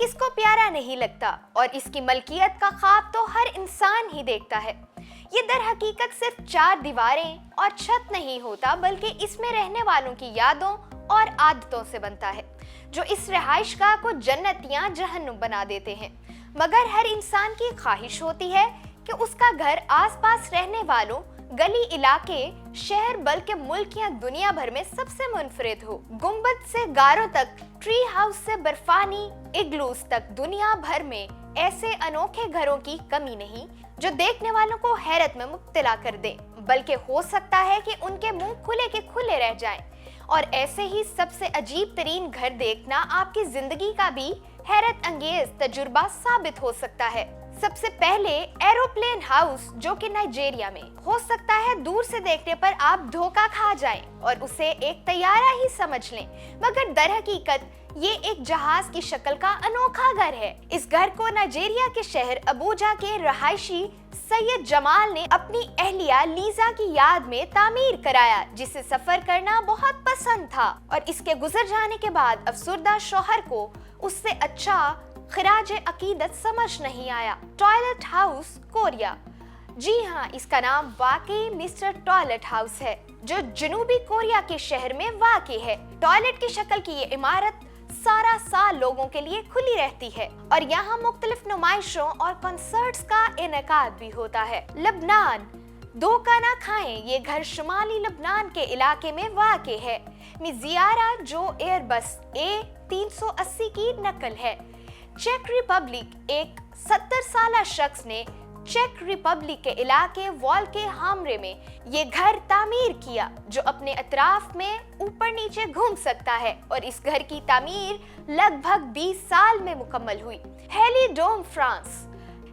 किस को प्यारा नहीं लगता और इसकी मलकियत का ख्वाब तो हर इंसान ही देखता है। ये दर हकीकत सिर्फ 4 दीवारें और छत नहीं होता, बल्कि इसमें रहने वालों की यादों और आदतों से बनता है, जो इस रिहाइशगाह को जन्नत या जहन्नुम बना देते हैं। मगर हर इंसान की ख्वाहिश होती है कि उसका घर आसपास रहने वालों, गली, इलाके, शहर, बल्कि मुल्क या दुनिया भर में सबसे मुनफरिद हो। गुंबद से गारों तक, ट्री हाउस से बर्फानी इग्लूस तक, दुनिया भर में ऐसे अनोखे घरों की कमी नहीं जो देखने वालों को हैरत में मुब्तला कर दे, बल्कि हो सकता है कि उनके मुंह खुले के खुले रह जाएं। और ऐसे ही सबसे अजीब तरीन घर देखना आपकी जिंदगी का भी हैरत अंगेज तजुर्बा साबित हो सकता है। सबसे पहले एरोप्लेन हाउस, जो कि नाइजीरिया में। हो सकता है दूर से देखने पर आप धोखा खा जाएं और उसे एक तैयारा ही समझ लें, मगर दर हकीकत ये एक जहाज की शक्ल का अनोखा घर है। इस घर को नाइजीरिया के शहर अबूजा के रहायशी सैयद जमाल ने अपनी अहलिया लीजा की याद में तामीर कराया, जिसे सफर करना बहुत पसंद था और इसके गुजर जाने के बाद अफसुर्दा शौहर को उससे अच्छा खिराज अकीदत समझ नहीं आया। Toilet house Korea. जी हाँ, इसका नाम वाकई मिस्टर टॉयलेट हाउस है, जो जनूबी कोरिया के शहर में वाक़ है। टॉयलेट की शक्ल की ये इमारत सारा साल लोगों के लिए खुली रहती है और यहाँ मुख्तलिफ नुमाइशों और कॉन्सर्ट्स का इनेकाद भी होता है। लबनान। धोखा ना खाएं, ये घर शुमाली लबनान के इलाके में वाक़ है। मिज़ियारा, जो एयरबस A380 की नकल है। चेक रिपब्लिक। एक 70 साला शख्स ने चेक रिपब्लिक के इलाके वॉल के हामरे में ये घर तामीर किया, जो अपने अतराफ में ऊपर नीचे घूम सकता है, और इस घर की तामीर लगभग 20 साल में मुकम्मल हुई। हेलीडोम, फ्रांस।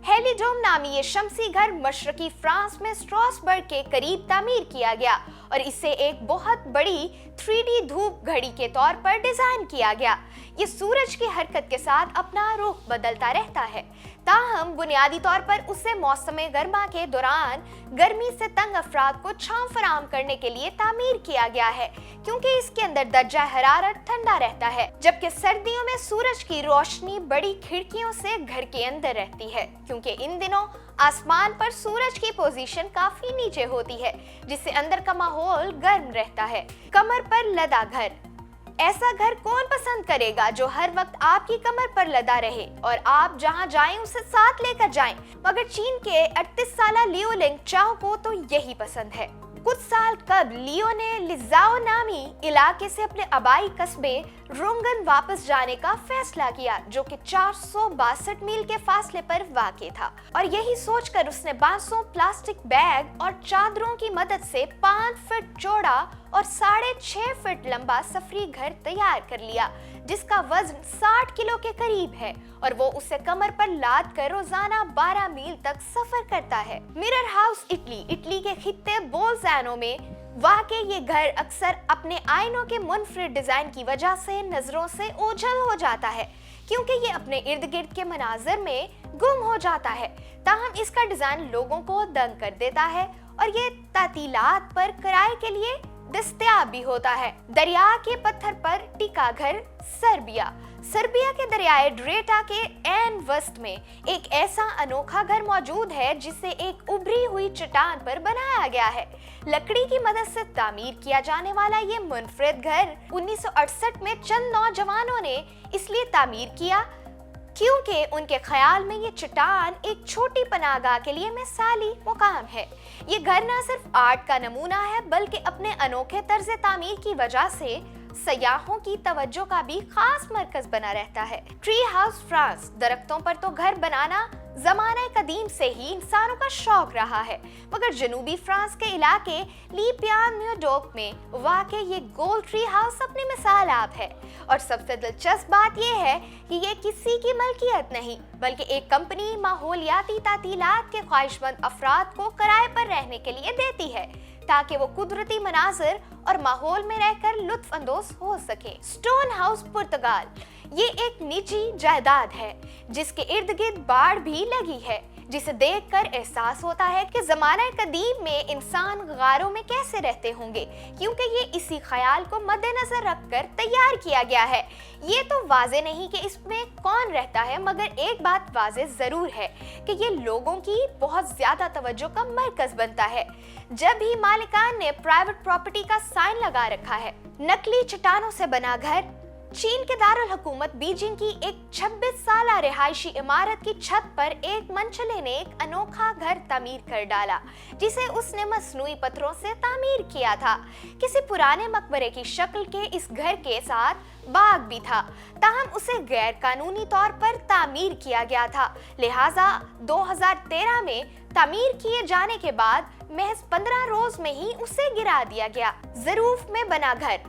हेलीडोम नामी ये शमसी घर मशरकी फ्रांस में स्ट्रासबर्ग के करीब तामीर किया गया और इसे एक बहुत बड़ी 3D धूप घड़ी के तौर पर डिजाइन किया गया। ये सूरज की हरकत के साथ अपना रुख बदलता रहता है, ताहम बुनियादी तौर पर उसे मौसम गर्मा के दौरान गर्मी से तंग अफराद को छांव फराहम करने के लिए तामीर किया गया है, क्योंकि इसके अंदर दर्जा हरारत ठंडा रहता है, जबकि सर्दियों में सूरज की रोशनी बड़ी खिड़कियों से घर के अंदर रहती है, क्योंकि इन दिनों आसमान पर सूरज की पोजीशन काफी नीचे होती है, जिससे अंदर का माहौल गर्म रहता है। कमर पर लदा घर। ऐसा घर कौन पसंद करेगा जो हर वक्त आपकी कमर पर लदा रहे और आप जहां जाएं उसे साथ लेकर जाएं, मगर चीन के 38 साला लियो लिंग चाओ को तो यही पसंद है। कुछ साल कबल लियो ने लिजाओ नामी इलाके से अपने आबाई कस्बे रुंगन वापस जाने का फैसला किया, जो कि 462 मील के फासले पर वाक़ था, और यही सोचकर उसने बांसों, प्लास्टिक बैग और चादरों की मदद से 5 फीट चौड़ा और 6.5 फीट लंबा सफरी घर तैयार कर लिया, जिसका वजन 60 किलो के करीब है, और वो उसे कमर पर लाद कर रोजाना 12 मील तक सफर करता है। Mirror house, Italy. इटली के खित्ते बोल्जानो में वाक़ई ये घर अक्सर अपने आईनों के मुनफरिद डिजाइन की वजह से नजरों से ओझल हो जाता है, क्योंकि ये अपने इर्द गिर्द के मनाजर में गुम हो जाता है, ताहम इसका डिजाइन लोगों को दंग कर देता है और ये तातीलात पर किराए के लिए दस्तयाब भी होता है। दरिया के पत्थर पर टिका घर, सर्बिया। सर्बिया के दरियाए ड्रेटा के एन वस्ट में एक ऐसा अनोखा घर मौजूद है जिसे एक उभरी हुई चट्टान पर बनाया गया है। लकड़ी की मदद से तामीर किया जाने वाला ये मुनफरिद घर 1968 में चंद नौजवानों ने इसलिए तामीर किया क्योंकि उनके ख्याल में ये चट्टान एक छोटी पनाहगाह के लिए मिसाली मुकाम है। ये घर न सिर्फ आर्ट का नमूना है, बल्कि अपने अनोखे तर्ज तामीर की वजह से सयाहों की तवज्जो का भी खास मरकज बना रहता है। Tree house, France. दरख्तों पर तो घर बनाना ज़माने कदीम से ही इंसानों का शौक रहा है, मगर जनूबी फ्रांस के इलाके ली-प्यान-म्यूडोक में वाक़ई ये गोल ट्री हाउस अपनी मिसाल आप है। और सबसे दिलचस्प बात यह है कि ये किसी की मलकियत नहीं, बल्कि एक कंपनी माहौलियाती तातीलात के ख्वाहिशमंद अफराद को किराए पर रहने के लिए देती है, ताकि वो कुदरती मनाज़िर और माहौल में रहकर लुत्फ अंदोज हो सके। स्टोन हाउस, पुर्तगाल। ये एक निजी जायदाद है जिसके इर्द गिर्द बाड़ भी लगी है। जिसे देखकर एहसास होता है कि ज़माना कदीम में इंसान गारों में कैसे रहते होंगे, क्योंकि ये इसी ख्याल को मद्देनजर रखकर तैयार किया गया है। ये तो वाज़े नहीं कि इसमें कौन रहता है, मगर एक बात वाज़े ज़रूर है कि ये लोगों की बहुत ज़्यादा तवज्जो का मरकज़ बनता है। जब ही मालिकान ने प्राइवेट प्रॉपर्टी का साइन लगा रखा है। नकली चट्टानों से बना घर। चीन के दारुल हुकूमत बीजिंग की एक 26 साला रिहायशी इमारत की छत पर एक मनचले ने एक अनोखा घर तामीर कर डाला, जिसे उसने मसनूई पत्थरों से तामीर किया था। किसी पुराने मकबरे की शक्ल के इस घर के साथ बाग भी था, ताहम उसे गैर कानूनी तौर पर तामीर किया गया था। लिहाजा 2013 में तामीर किए जाने के बाद महज 15 रोज में ही उसे गिरा दिया गया। ज़रूफ में बना घर।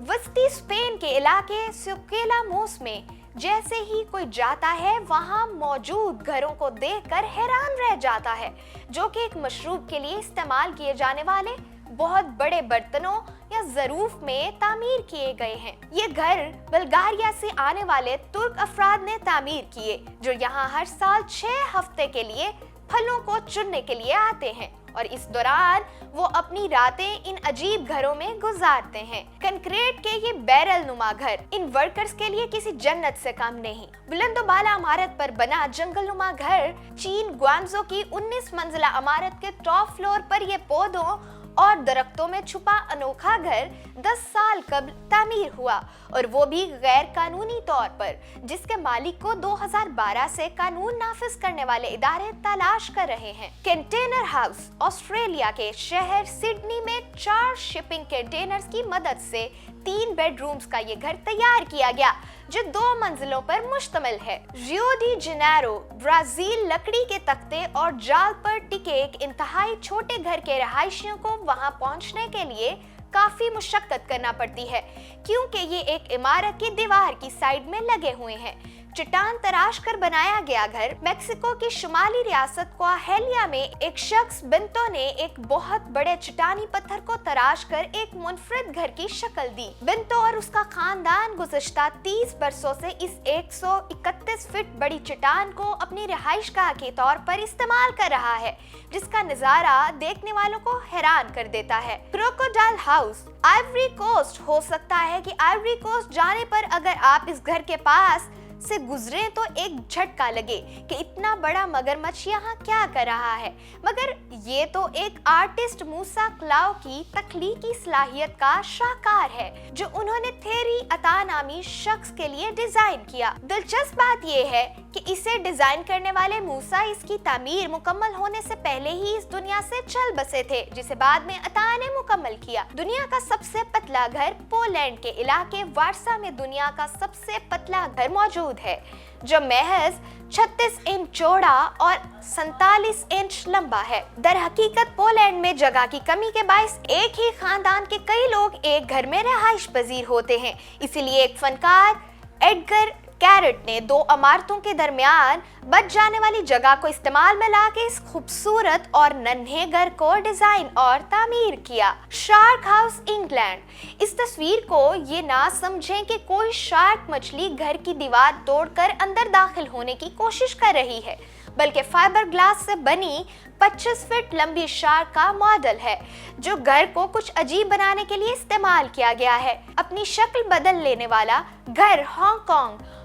वस्ती स्पेन के इलाके सिक्वेलामोस में जैसे ही कोई जाता है, वहां मौजूद घरों को देखकर हैरान रह जाता है, जो कि एक मशरूब के लिए इस्तेमाल किए जाने वाले बहुत बड़े बर्तनों या ज़रूफ में तामीर किए गए हैं। ये घर बल्गारिया से आने वाले तुर्क अफराद ने तामीर किए, जो यहाँ हर साल 6 हफ्ते के लिए फलों को चुनने के लिए आते हैं, और इस दौरान वो अपनी रातें इन अजीब घरों में गुजारते हैं। कंक्रीट के ये बैरल नुमा घर इन वर्कर्स के लिए किसी जन्नत से कम नहीं। बुलंदोबाला इमारत पर बना जंगल नुमा घर चीन ग्वांगझो की 19 मंजिला इमारत के टॉप फ्लोर पर ये पौधों और दरख्तों में छुपा अनोखा घर 10 साल कबल तामीर हुआ, और वो भी गैर कानूनी तौर पर, जिसके मालिक को 2012 से कानून नाफिज करने वाले इदारे तलाश कर रहे हैं। Container house. ऑस्ट्रेलिया के शहर सिडनी में 4 शिपिंग कंटेनर्स की मदद से 3 बेडरूम्स का ये घर तैयार किया गया, जो 2 मंजिलों पर मुश्तमिल है। Rio de Janeiro, Brazil. लकड़ी के तख्ते और जाल पर टिके एक इंतहाई छोटे घर के रहायशियों को वहां पहुंचने के लिए काफी मुशक्कत करना पड़ती है, क्योंकि ये एक इमारत की दीवार की साइड में लगे हुए हैं। चट्टान तराश कर बनाया गया घर। मेक्सिको की शुमाली रियासत कोहेलिया में एक शख्स बिंतो ने एक बहुत बड़े चट्टानी पत्थर को तराश कर एक मुनफरिद घर की शक्ल दी। बिंतो और उसका खानदान गुज़श्ता 30 बरसों से इस 131 फीट बड़ी चट्टान को अपनी रिहाइशगाह के तौर पर इस्तेमाल कर रहा है, जिसका नजारा देखने वालों को हैरान कर देता है। Crocodile house. Ivory Coast. हो सकता है कि आइवरी कोस्ट जाने पर अगर आप इस घर के पास से गुजरे तो एक झटका लगे कि इतना बड़ा मगरमच्छ यहाँ क्या कर रहा है, मगर ये तो एक आर्टिस्ट मूसा क्लाउ की तख्लीकी सलाहियत का शाहकार है, जो उन्होंने थेरी अता नामी शख्स के लिए डिजाइन किया। दिलचस्प बात ये है कि इसे डिजाइन करने वाले मूसा इसकी तामीर मुकम्मल होने से पहले ही इस दुनिया से चल बसे थे, जिसे बाद में अता ने मुकम्मल किया। दुनिया का सबसे पतला घर। पोलैंड के इलाके वार्सा में दुनिया का सबसे पतला घर मौजूद है, जो महज 36 इंच चौड़ा और 47 इंच लंबा है। दर हकीकत पोलैंड में जगह की कमी के बायस एक ही खानदान के कई लोग एक घर में रहाइश पजीर होते हैं। इसीलिए एक फनकार एडगर कैरेट ने 2 इमारतों के दरमियान बच जाने वाली जगह को इस्तेमाल में लाके इस खूबसूरत और नन्हे घर को डिजाइन और तामीर किया। Shark house, England. इस तस्वीर को ये ना समझें कि कोई शार्क मछली घर की दीवार तोड़कर अंदर दाखिल होने की कोशिश कर रही है, बल्कि फाइबर ग्लास से बनी 25 फीट लंबी शार्क का मॉडल है, जो घर को कुछ अजीब बनाने के लिए इस्तेमाल किया गया है। अपनी शक्ल बदल लेने वाला घर।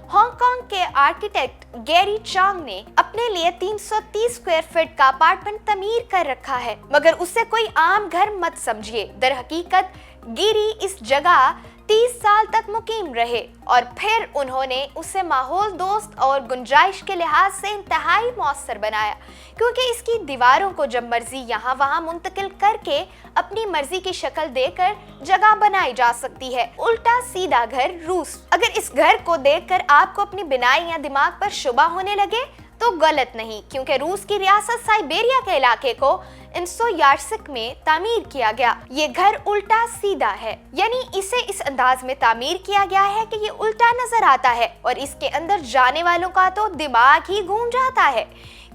हांगकांग के आर्किटेक्ट गैरी चांग ने अपने लिए 330 स्क्वायर फीट का अपार्टमेंट तमीर कर रखा है, मगर उसे कोई आम घर मत समझिए। दर हकीकत गिरी इस जगह 30 साल तक मुकीम रहे, और फिर उन्होंने उसे माहौल दोस्त और गुंजाइश के लिहाज से इंतहाई मौसर बनाया, क्योंकि इसकी दीवारों को जब मर्जी यहाँ वहाँ मुंतकिल करके अपनी मर्जी की शक्ल देकर जगह बनाई जा सकती है। उल्टा सीधा घर, रूस। अगर इस घर को देखकर आपको अपनी बिनाई या दिमाग पर शुबा होने लगे तो गलत नहीं, क्योंकि रूस की रियासत साइबेरिया के इलाके को इंसोयार्सिक में तामीर किया गया। ये घर उल्टा सीधा है, यानी इसे इस अंदाज में तामीर किया गया है कि ये उल्टा नजर आता है, और इसके अंदर जाने वालों का तो दिमाग ही घूम जाता है,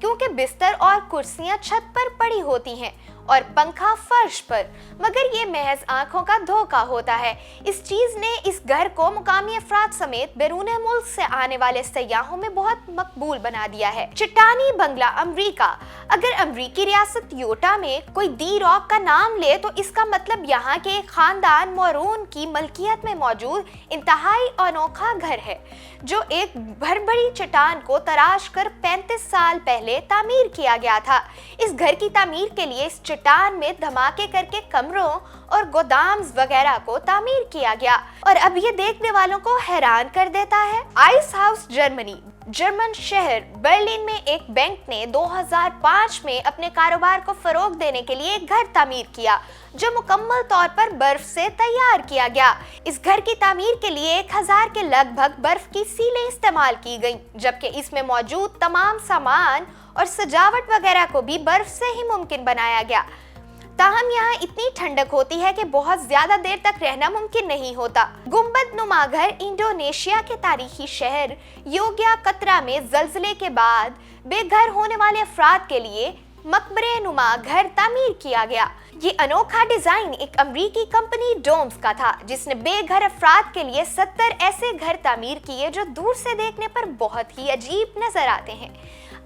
क्योंकि बिस्तर और कुर्सियां छत पर पड़ी होती हैं और पंखा फर्श पर, मगर ये महज आंखों का धोखा होता है। इस चीज ने इस घर को मुकामी अफराद समेत बैरून मुल्क से आने वाले सयाहों में बहुत मकबूल बना दिया है। चट्टानी बंगला अमेरिका। अगर अमेरिकी रियासत यूटा में कोई दी रॉक का नाम ले तो इसका मतलब यहाँ के एक खानदान मोरून की मलकियत में मौजूद इंतहाई अनोखा घर है, जो एक भरबड़ी चट्टान को तराश कर 35 साल पहले तामीर किया गया था। इस घर की तामीर के लिए इस चट्टान में धमाके करके कमरों और गोदाम्स वगैरह को तामीर किया गया, और अब ये देखने वालों को हैरान कर देता है। Ice house Germany. जर्मन शहर बर्लिन में एक बैंक ने 2005 में अपने कारोबार को फरोग देने के लिए एक घर तामीर किया, जो मुकम्मल तौर पर बर्फ से तैयार किया गया। इस घर की तामीर के लिए 1000 के लगभग बर्फ की सीलें इस्तेमाल की गईं, जबकि इसमें मौजूद तमाम सामान और सजावट वगैरह को भी बर्फ से ही मुमकिन बनाया गया। ताहम यहाँ इतनी ठंडक होती है कि बहुत ज्यादा देर तक रहना मुमकिन नहीं होता। गुंबद नुमा घर। इंडोनेशिया के तारीखी शहर योग्याकर्ता में जल्जले के बाद बेघर होने वाले अफराद के लिए मकबरे नुमा घर तामीर किया गया। ये अनोखा डिजाइन एक अमेरिकी कंपनी डोम्स का था, जिसने बेघर अफराद के लिए 70 ऐसे घर तामीर किए जो दूर से देखने पर बहुत ही अजीब नजर आते हैं।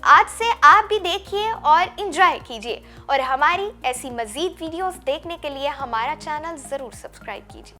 आज से आप भी देखिए और एंजॉय कीजिए, और हमारी ऐसी मजीद वीडियोस देखने के लिए हमारा चैनल जरूर सब्सक्राइब कीजिए।